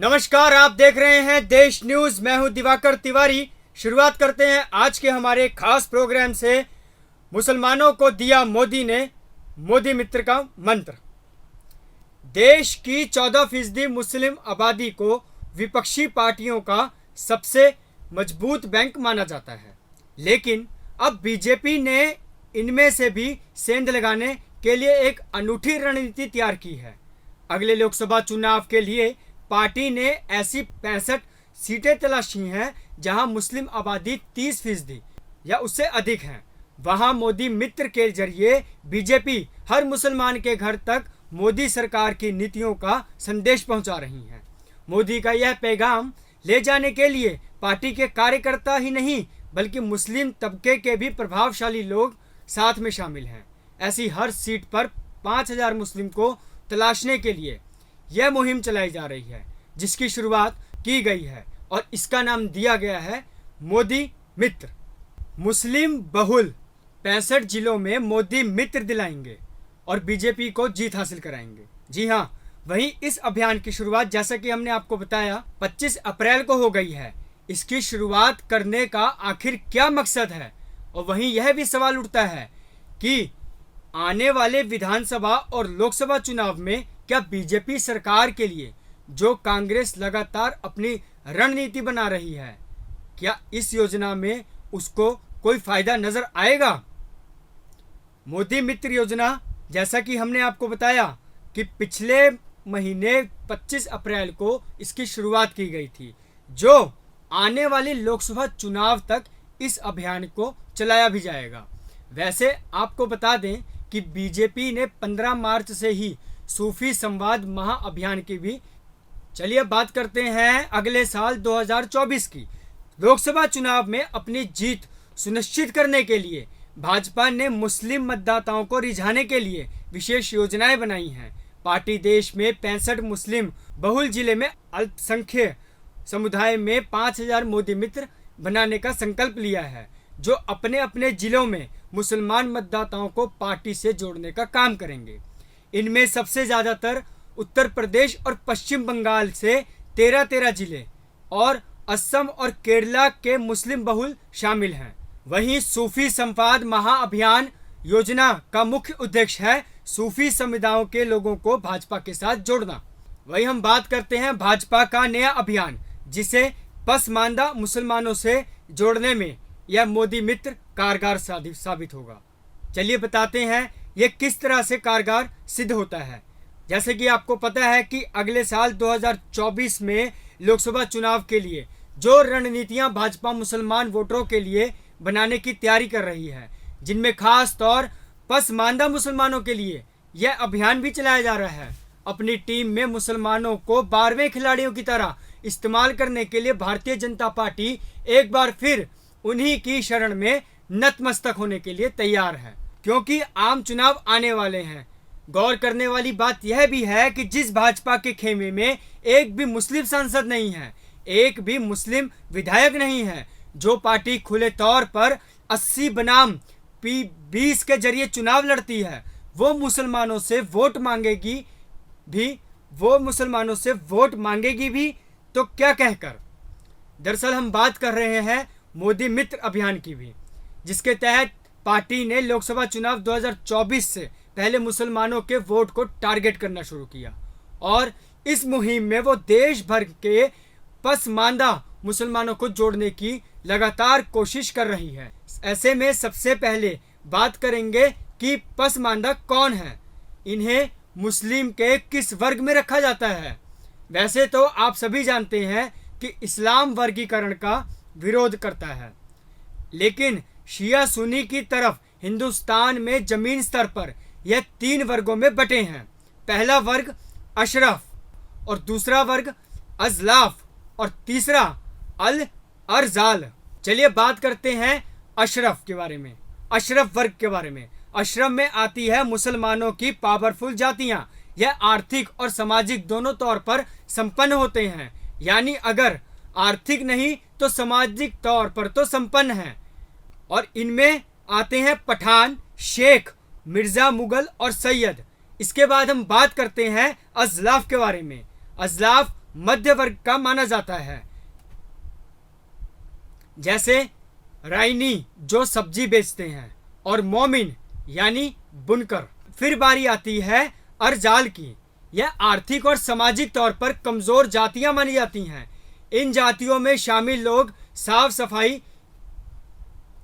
नमस्कार, आप देख रहे हैं देश न्यूज। मैं हूं दिवाकर तिवारी। शुरुआत करते हैं आज के हमारे खास प्रोग्राम से। मुसलमानों को दिया मोदी ने मोदी मित्र का मंत्र। देश की 14% मुस्लिम आबादी को विपक्षी पार्टियों का सबसे मजबूत बैंक माना जाता है, लेकिन अब बीजेपी ने इनमें से भी सेंध लगाने के लिए एक अनूठी रणनीति तैयार की है। अगले लोकसभा चुनाव के लिए पार्टी ने ऐसी 65 सीटें तलाशी हैं जहां मुस्लिम आबादी 30% या उससे अधिक है। वहां मोदी मित्र के जरिए बीजेपी हर मुसलमान के घर तक मोदी सरकार की नीतियों का संदेश पहुंचा रही है। मोदी का यह पैगाम ले जाने के लिए पार्टी के कार्यकर्ता ही नहीं बल्कि मुस्लिम तबके के भी प्रभावशाली लोग साथ में शामिल हैं। ऐसी हर सीट पर 5000 मुस्लिम को तलाशने के लिए यह मुहिम चलाई जा रही है, जिसकी शुरुआत की गई है और इसका नाम दिया गया है मोदी मित्र। मुस्लिम बहुल 65 जिलों में मोदी मित्र दिलाएंगे और बीजेपी को जीत हासिल कराएंगे। जी हां, वहीं इस अभियान की शुरुआत जैसा कि हमने आपको बताया 25 अप्रैल को हो गई है। इसकी शुरुआत करने का आखिर क्या मकसद है? और वहीं यह भी सवाल उठता है कि आने वाले विधानसभा और लोकसभा चुनाव में क्या बीजेपी सरकार के लिए जो कांग्रेस लगातार अपनी रणनीति बना रही है, क्या इस योजना में उसको कोई फायदा नजर आएगा? मोदी मित्र योजना, जैसा कि हमने आपको बताया कि पिछले महीने 25 अप्रैल को इसकी शुरुआत की गई थी, जो आने वाले लोकसभा चुनाव तक इस अभियान को चलाया भी जाएगा। वैसे आपको बता दें कि बीजेपी ने 15 मार्च से ही सूफी संवाद महाअभियान की भी। चलिए बात करते हैं अगले साल 2024 की। लोकसभा चुनाव में अपनी जीत सुनिश्चित करने के लिए भाजपा ने मुस्लिम मतदाताओं को रिझाने के लिए विशेष योजनाएं बनाई हैं। पार्टी देश में 65 मुस्लिम बहुल जिले में अल्पसंख्यक समुदाय में 5000 मोदी मित्र बनाने का संकल्प लिया है, जो अपने अपने जिलों में मुसलमान मतदाताओं को पार्टी से जोड़ने का काम करेंगे। इनमें सबसे ज्यादातर उत्तर प्रदेश और पश्चिम बंगाल से 13 जिले और असम और केरला के मुस्लिम बहुल शामिल हैं। वहीं सूफी संवाद महाअभियान योजना का मुख्य उद्देश्य है सूफी समुदायों के लोगों को भाजपा के साथ जोड़ना। वहीं हम बात करते हैं भाजपा का नया अभियान, जिसे पसमानदा मुसलमानों से जोड़ने में यह मोदी मित्र कारगर साबित होगा। चलिए बताते हैं यह किस तरह से कारगर सिद्ध होता है। जैसे कि आपको पता है कि अगले साल 2024 में लोकसभा चुनाव के लिए जो रणनीतियां भाजपा मुसलमान वोटरों के लिए बनाने की तैयारी कर रही है, जिनमें खास तौर पसमानदा मुसलमानों के लिए यह अभियान भी चलाया जा रहा है। अपनी टीम में मुसलमानों को 12वें खिलाड़ियों की तरह इस्तेमाल करने के लिए भारतीय जनता पार्टी एक बार फिर उन्हीं की शरण में नतमस्तक होने के लिए तैयार है, क्योंकि आम चुनाव आने वाले हैं। गौर करने वाली बात यह भी है कि जिस भाजपा के खेमे में एक भी मुस्लिम सांसद नहीं है, एक भी मुस्लिम विधायक नहीं है, जो पार्टी खुले तौर पर 80 बनाम 20 के जरिए चुनाव लड़ती है, वो मुसलमानों से वोट मांगेगी भी तो क्या कहकर। दरअसल हम बात कर रहे हैं मोदी मित्र अभियान की भी, जिसके तहत पार्टी ने लोकसभा चुनाव 2024 से पहले मुसलमानों के वोट को टारगेट करना शुरू किया और इस मुहिम में वो देश भर के पसमानदा मुसलमानों को जोड़ने की लगातार कोशिश कर रही है। ऐसे में सबसे पहले बात करेंगे कि पसमानदा कौन है, इन्हें मुस्लिम के किस वर्ग में रखा जाता है। वैसे तो आप सभी जानते हैं कि इस्लाम वर्गीकरण का विरोध करता है, लेकिन शिया सुन्नी की तरफ हिंदुस्तान में जमीन स्तर पर यह 3 वर्गों में बटे हैं। पहला वर्ग अशरफ और दूसरा वर्ग अजलाफ और तीसरा अल अरजाल। चलिए बात करते हैं अशरफ के बारे में, अशरफ वर्ग के बारे में। अशरफ में आती है मुसलमानों की पावरफुल जातियां। यह आर्थिक और सामाजिक दोनों तौर पर संपन्न होते हैं, यानी अगर आर्थिक नहीं तो सामाजिक तौर पर तो संपन्न हैं। और इनमें आते हैं पठान, शेख, मिर्जा, मुगल और सैयद। इसके बाद हम बात करते हैं अजलाफ के बारे में। अजलाफ मध्य वर्ग का माना जाता है, जैसे राइनी जो सब्जी बेचते हैं और मोमिन यानी बुनकर। फिर बारी आती है अर्जाल की। यह आर्थिक और सामाजिक तौर पर कमजोर जातियां मानी जाती हैं। इन जातियों में शामिल लोग साफ सफाई,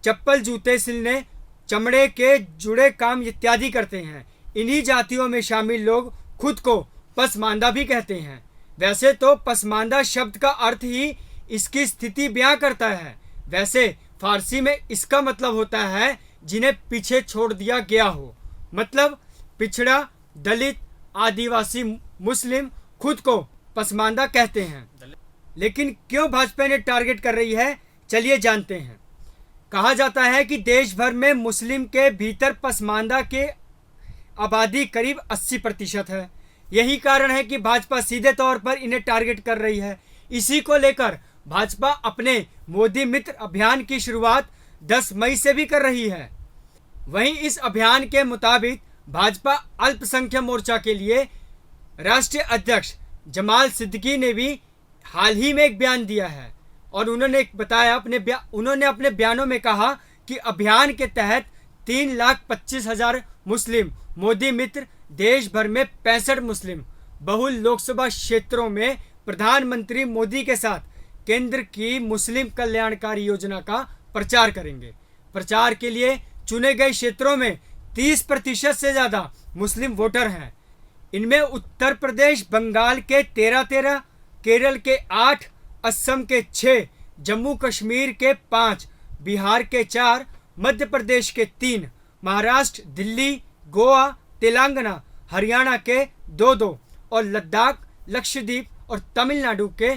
चप्पल जूते सिलने, चमड़े के जुड़े काम इत्यादि करते हैं। इन्हीं जातियों में शामिल लोग खुद को पसमानदा भी कहते हैं। वैसे तो पसमानदा शब्द का अर्थ ही इसकी स्थिति बयां करता है। वैसे फारसी में इसका मतलब होता है जिन्हें पीछे छोड़ दिया गया हो, मतलब पिछड़ा, दलित, आदिवासी, मुस्लिम खुद को पसमानदा कहते हैं। लेकिन क्यों भाजपा ने टारगेट कर रही है, चलिए जानते हैं। कहा जाता है कि देश भर में मुस्लिम के भीतर पसमानदा के आबादी करीब 80% है। यही कारण है कि भाजपा सीधे तौर पर इन्हें टारगेट कर रही है। इसी को लेकर भाजपा अपने मोदी मित्र अभियान की शुरुआत 10 मई से भी कर रही है। वहीं इस अभियान के मुताबिक भाजपा अल्पसंख्यक मोर्चा के लिए राष्ट्रीय अध्यक्ष जमाल सिद्दीकी ने भी हाल ही में एक बयान दिया है और उन्होंने अपने बयानों में कहा कि अभियान के तहत 3,25,000 मुस्लिम मोदी मित्र देश भर में 65 मुस्लिम बहुल लोकसभा क्षेत्रों में प्रधानमंत्री मोदी के साथ केंद्र की मुस्लिम कल्याणकारी योजना का प्रचार करेंगे। प्रचार के लिए चुने गए क्षेत्रों में 30% से ज्यादा मुस्लिम वोटर हैं। इनमें उत्तर प्रदेश, बंगाल के 13, केरल के 8, असम के 6, जम्मू कश्मीर के 5, बिहार के 4, मध्य प्रदेश के 3, महाराष्ट्र, दिल्ली, गोवा, तेलंगाना, हरियाणा के 2 और लद्दाख, लक्षद्वीप और तमिलनाडु के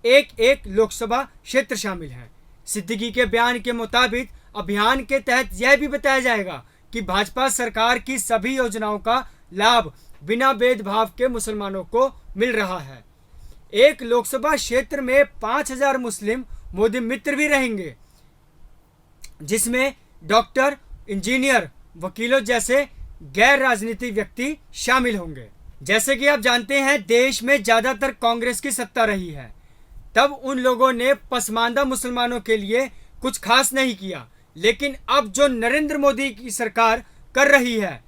1 लोकसभा क्षेत्र शामिल हैं। सिद्दीकी के बयान के मुताबिक अभियान के तहत यह भी बताया जाएगा कि भाजपा सरकार की सभी योजनाओं का लाभ बिना भेदभाव के मुसलमानों को मिल रहा है। एक लोकसभा क्षेत्र में 5,000 मुस्लिम मोदी मित्र भी रहेंगे, जिसमें डॉक्टर, इंजीनियर, वकीलों जैसे गैर राजनीतिक व्यक्ति शामिल होंगे। जैसे कि आप जानते हैं, देश में ज्यादातर कांग्रेस की सत्ता रही है। तब उन लोगों ने पसमानदा मुसलमानों के लिए कुछ खास नहीं किया, लेकिन अब जो नरेंद्र मोदी की सरकार कर रही है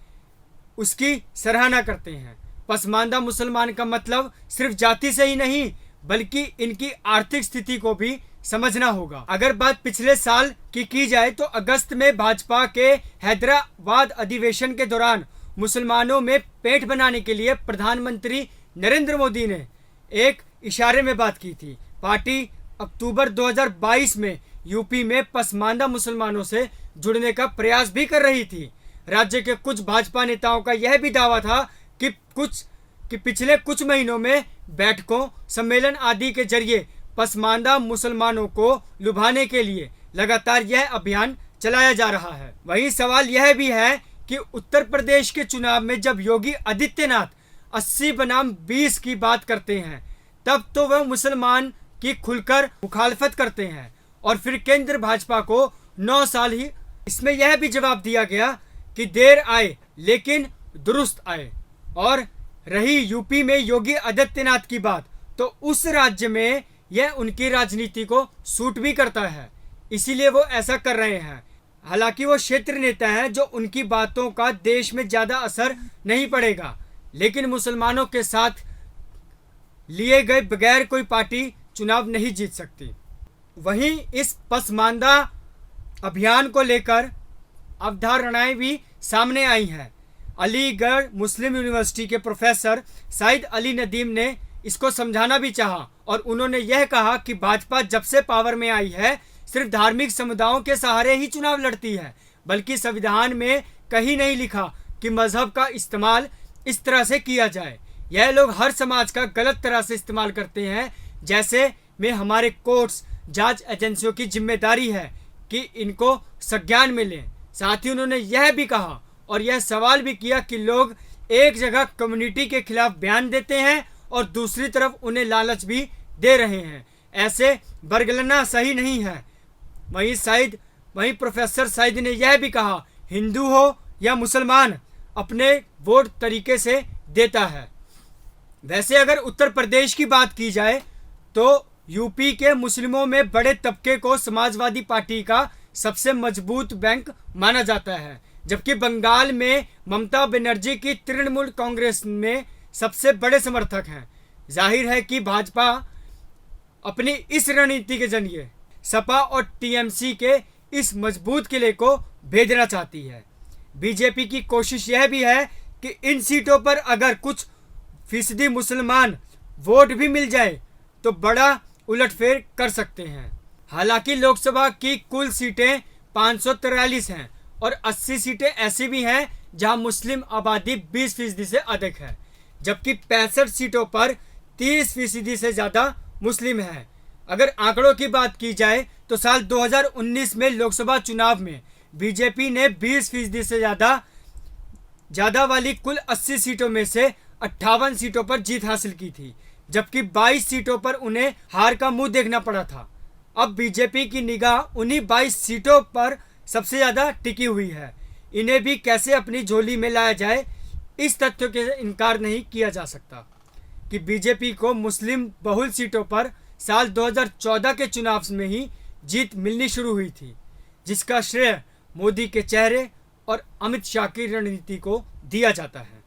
उसकी सराहना करते हैं। पसमानदा मुसलमान का मतलब सिर्फ जाति से ही नहीं बल्कि इनकी आर्थिक स्थिति को भी समझना होगा। अगर बात पिछले साल की जाए तो अगस्त में भाजपा के हैदराबाद अधिवेशन के दौरान मुसलमानों में पेट बनाने के लिए प्रधानमंत्री नरेंद्र मोदी ने एक इशारे में बात की थी। पार्टी अक्टूबर 2022 में यूपी में पसमानदा मुसलमानों से जुड़ने का प्रयास भी कर रही थी। राज्य के कुछ भाजपा नेताओं का यह भी दावा था कि पिछले कुछ महीनों में बैठकों, सम्मेलन आदि के जरिए पसमानदा मुसलमानों को लुभाने के लिए लगातार यह अभियान चलाया जा रहा है। वहीं सवाल यह भी है कि उत्तर प्रदेश के चुनाव में जब योगी आदित्यनाथ 80 बनाम 20 की बात करते हैं तब तो वह मुसलमान की खुलकर मुखालफत करते हैं और फिर केंद्र भाजपा को 9 साल ही। इसमें यह भी जवाब दिया गया कि देर आए लेकिन दुरुस्त आए। और रही यूपी में योगी आदित्यनाथ की बात, तो उस राज्य में यह उनकी राजनीति को सूट भी करता है, इसीलिए वो ऐसा कर रहे हैं। हालांकि वो क्षेत्र नेता हैं जो उनकी बातों का देश में ज्यादा असर नहीं पड़ेगा, लेकिन मुसलमानों के साथ लिए गए बगैर कोई पार्टी चुनाव नहीं जीत सकती। वहीं इस पसमानदा अभियान को लेकर अवधारणाएं भी सामने आई हैं। अलीगढ़ मुस्लिम यूनिवर्सिटी के प्रोफेसर साइद अली नदीम ने इसको समझाना भी चाहा और उन्होंने यह कहा कि भाजपा जब से पावर में आई है सिर्फ धार्मिक समुदायों के सहारे ही चुनाव लड़ती है, बल्कि संविधान में कहीं नहीं लिखा कि मजहब का इस्तेमाल इस तरह से किया जाए। यह लोग हर समाज का गलत तरह से इस्तेमाल करते हैं, जैसे में हमारे कोर्ट्स, जांच एजेंसियों की जिम्मेदारी है कि इनको संज्ञान में लें। साथ ही उन्होंने यह भी कहा और यह सवाल भी किया कि लोग एक जगह कम्युनिटी के खिलाफ बयान देते हैं और दूसरी तरफ उन्हें लालच भी दे रहे हैं, ऐसे बरगलना सही नहीं है। वहीं प्रोफेसर साइद ने यह भी कहा, हिंदू हो या मुसलमान अपने वोट तरीके से देता है। वैसे अगर उत्तर प्रदेश की बात की जाए तो यूपी के मुस्लिमों में बड़े तबके को समाजवादी पार्टी का सबसे मजबूत बैंक माना जाता है, जबकि बंगाल में ममता बनर्जी की तृणमूल कांग्रेस में सबसे बड़े समर्थक हैं। जाहिर है कि भाजपा अपनी इस रणनीति के जरिए सपा और टीएमसी के इस मजबूत किले को भेजना चाहती है। बीजेपी की कोशिश यह भी है कि इन सीटों पर अगर कुछ फीसदी मुसलमान वोट भी मिल जाए तो बड़ा उलटफेर कर सकते हैं। हालांकि लोकसभा की कुल सीटें 543 हैं और 80 सीटें ऐसी भी हैं जहां मुस्लिम आबादी 20% से अधिक है, जबकि 65 सीटों पर 30% से ज़्यादा मुस्लिम हैं। अगर आंकड़ों की बात की जाए तो साल 2019 में लोकसभा चुनाव में बीजेपी ने 20% से ज़्यादा वाली कुल 80 सीटों में से 58 सीटों पर जीत हासिल की थी, जबकि 22 सीटों पर उन्हें हार का मुंह देखना पड़ा था। अब बीजेपी की निगाह उन्हीं 22 सीटों पर सबसे ज़्यादा टिकी हुई है। इन्हें भी कैसे अपनी झोली में लाया जाए, इस तथ्य के इनकार नहीं किया जा सकता कि बीजेपी को मुस्लिम बहुल सीटों पर साल 2014 के चुनाव में ही जीत मिलनी शुरू हुई थी, जिसका श्रेय मोदी के चेहरे और अमित शाह की रणनीति को दिया जाता है।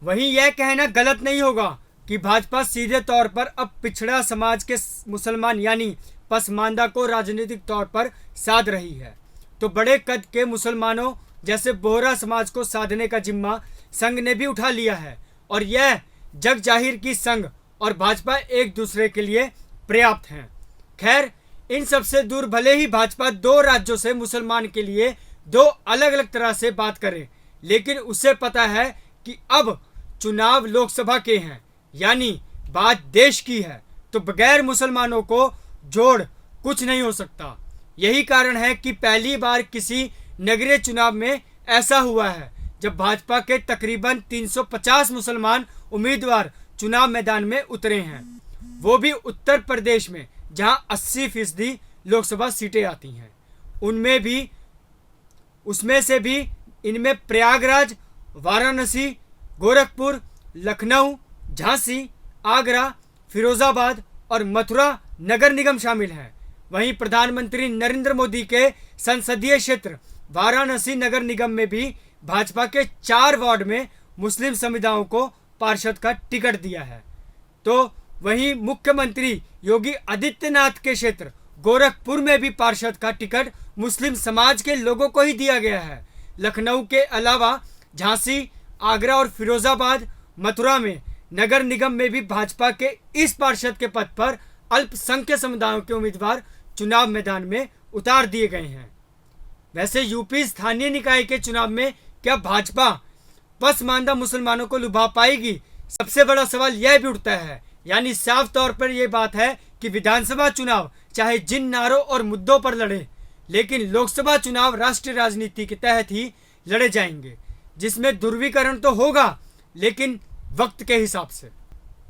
वहीं यह कहना गलत नहीं होगा कि भाजपा सीधे तौर पर अब पिछड़ा समाज के मुसलमान यानी पसमानदा को राजनीतिक तौर पर साध रही है, तो बड़े कद के मुसलमानों जैसे बोहरा समाज को साधने का जिम्मा संघ ने भी उठा लिया है और यह जग जाहिर की संघ और भाजपा एक दूसरे के लिए पर्याप्त हैं। खैर, इन सबसे दूर भले ही भाजपा 2 राज्यों से मुसलमान के लिए 2 अलग अलग तरह से बात करे, लेकिन उसे पता है कि अब चुनाव लोकसभा के हैं, यानी बात देश की है, तो बगैर मुसलमानों को जोड़ कुछ नहीं हो सकता। यही कारण है कि पहली बार किसी नगरीय चुनाव में ऐसा हुआ है जब भाजपा के तकरीबन 350 मुसलमान उम्मीदवार चुनाव मैदान में उतरे हैं, वो भी उत्तर प्रदेश में जहां 80% लोकसभा सीटें आती हैं। उसमें से भी इनमें प्रयागराज, वाराणसी, गोरखपुर, लखनऊ, झांसी, आगरा, फिरोजाबाद और मथुरा नगर निगम शामिल हैं। वहीं प्रधानमंत्री नरेंद्र मोदी के संसदीय क्षेत्र वाराणसी नगर निगम में भी भाजपा के 4 वार्ड में मुस्लिम समुदायों को पार्षद का टिकट दिया है। तो वहीं मुख्यमंत्री योगी आदित्यनाथ के क्षेत्र गोरखपुर में भी पार्षद का टिकट मुस्लिम समाज के लोगों को ही दिया गया है। लखनऊ के अलावा झांसी, आगरा और फिरोजाबाद, मथुरा में नगर निगम में भी भाजपा के इस पार्षद के पद पर अल्पसंख्यक समुदायों के उम्मीदवार चुनाव मैदान में उतार दिए गए हैं। वैसे यूपी स्थानीय निकाय के चुनाव में क्या भाजपा पसमानदा मुसलमानों को लुभा पाएगी? सबसे बड़ा सवाल यह भी उठता है, यानी साफ तौर पर यह बात है कि विधानसभा चुनाव चाहे जिन नारों और मुद्दों पर लड़े, लेकिन लोकसभा चुनाव राष्ट्रीय राजनीति के तहत ही लड़े जाएंगे, जिसमें ध्रुवीकरण तो होगा लेकिन वक्त के हिसाब से।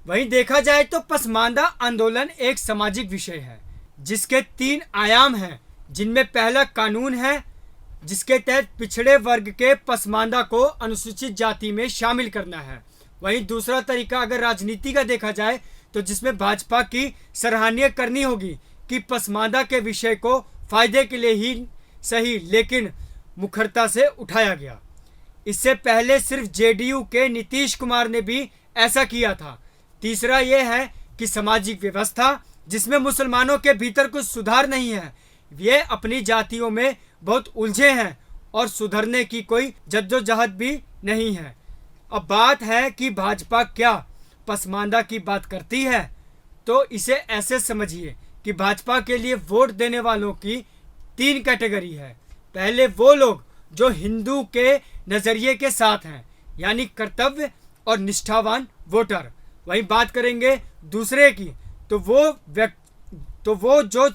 वहीं देखा जाए तो पसमानदा आंदोलन एक सामाजिक विषय है जिसके 3 आयाम हैं, जिनमें पहला कानून है जिसके तहत पिछड़े वर्ग के पसमानदा को अनुसूचित जाति में शामिल करना है। वहीं दूसरा तरीका अगर राजनीति का देखा जाए तो जिसमें भाजपा की सराहनीय करनी होगी कि पसमानदा के विषय को फायदे के लिए ही सही लेकिन मुखरता से उठाया गया। इससे पहले सिर्फ जेडीयू के नीतीश कुमार ने भी ऐसा किया था। तीसरा यह है कि सामाजिक व्यवस्था जिसमें मुसलमानों के भीतर कुछ सुधार नहीं है, ये अपनी जातियों में बहुत उलझे हैं और सुधरने की कोई जद्दोजहद भी नहीं है। अब बात है कि भाजपा क्या पसमानदा की बात करती है, तो इसे ऐसे समझिए कि भाजपा के लिए वोट देने वालों की 3 कैटेगरी है। पहले वो लोग जो हिंदू के नजरिए के साथ हैं, यानी कर्तव्य और निष्ठावान वोटर। वहीं बात करेंगे दूसरे की तो वो जो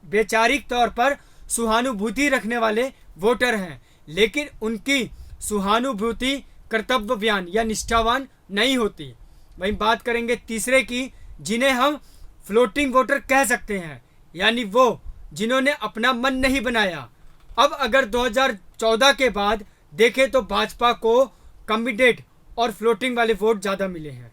वैचारिक तौर पर सहानुभूति रखने वाले वोटर हैं, लेकिन उनकी सहानुभूति कर्तव्यवान या निष्ठावान नहीं होती। वहीं बात करेंगे तीसरे की, जिन्हें हम फ्लोटिंग वोटर कह सकते हैं, यानी वो जिन्होंने अपना मन नहीं बनाया। अब अगर 2014 के बाद देखें तो भाजपा को कम्बिडेट और फ्लोटिंग वाले वोट ज़्यादा मिले हैं।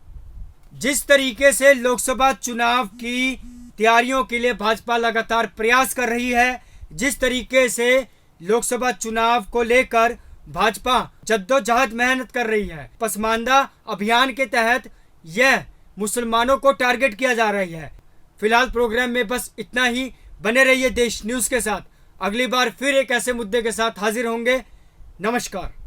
जिस तरीके से लोकसभा चुनाव की तैयारियों के लिए भाजपा लगातार प्रयास कर रही है, जिस तरीके से लोकसभा चुनाव को लेकर भाजपा जद्दोजहद मेहनत कर रही है, पसमानदा अभियान के तहत यह मुसलमानों को टारगेट किया जा रही है। फिलहाल प्रोग्राम में बस इतना ही। बने रहिए देश न्यूज के साथ। अगली बार फिर एक ऐसे मुद्दे के साथ हाजिर होंगे। नमस्कार।